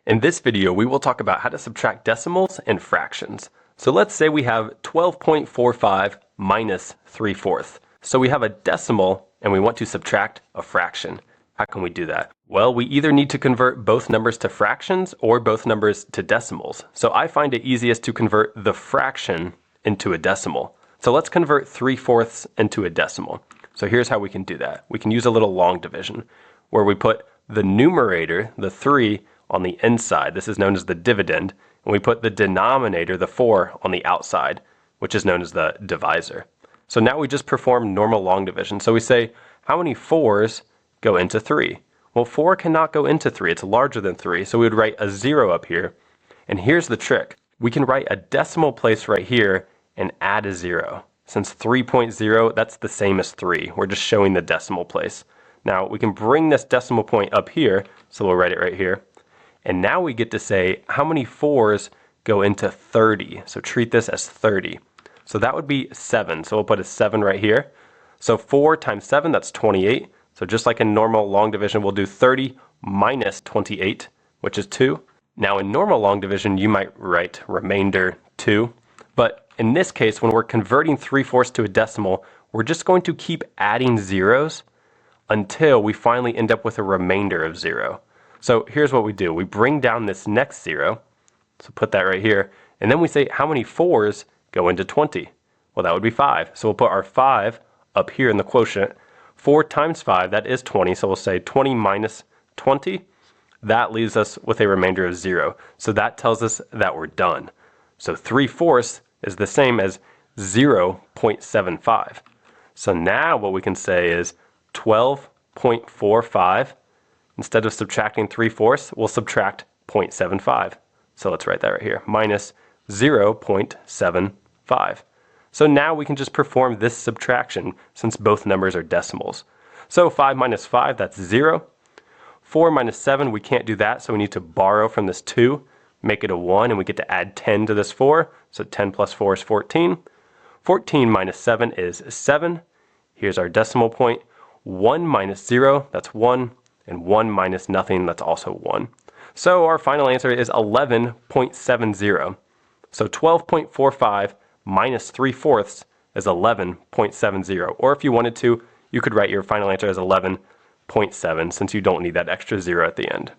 In this video, we will talk about how to subtract decimals and fractions. So let's say we have 12.45 minus 3/4. So we have a decimal and we want to subtract a fraction. How can we do that? Well, we either need to convert both numbers to fractions or both numbers to decimals. So I find it easiest to convert the fraction into a decimal. So let's convert 3/4 into a decimal. So here's how we can do that. We can use a little long division where we put the numerator, the 3, on the inside. This is known as the dividend. And we put the denominator, the 4, on the outside, which is known as the divisor. So now we just perform normal long division. So we say, how many 4s go into 3? Well, 4 cannot go into 3. It's larger than 3. So we would write a 0 up here. And here's the trick. We can write a decimal place right here and add a 0. Since 3.0, that's the same as 3. We're just showing the decimal place. Now, we can bring this decimal point up here. So we'll write it right here. And now we get to say how many 4s go into 30. So treat this as 30. So that would be 7. So we'll put a 7 right here. So 4 times 7, that's 28. So just like in normal long division, we'll do 30 minus 28, which is 2. Now in normal long division, you might write remainder 2. But in this case, when we're converting 3/4 to a decimal, we're just going to keep adding zeros until we finally end up with a remainder of 0. So here's what we do. We bring down this next 0. So put that right here. And then we say how many 4s go into 20? Well, that would be 5. So we'll put our 5 up here in the quotient. 4 times 5, that is 20. So we'll say 20 minus 20. That leaves us with a remainder of 0. So that tells us that we're done. So 3/4 is the same as 0.75. So now what we can say is 12.45. Instead of subtracting 3/4, we'll subtract 0.75. So let's write that right here, minus 0.75. So now we can just perform this subtraction since both numbers are decimals. So 5 minus 5, that's 0. 4 minus 7, we can't do that, so we need to borrow from this 2, make it a 1, and we get to add 10 to this 4. So 10 plus 4 is 14. 14 minus 7 is 7. Here's our decimal point. 1 minus 0, that's 1. And 1 minus nothing, that's also 1. So our final answer is 11.70. So 12.45 minus 3/4 is 11.70. Or if you wanted to, you could write your final answer as 11.7 since you don't need that extra 0 at the end.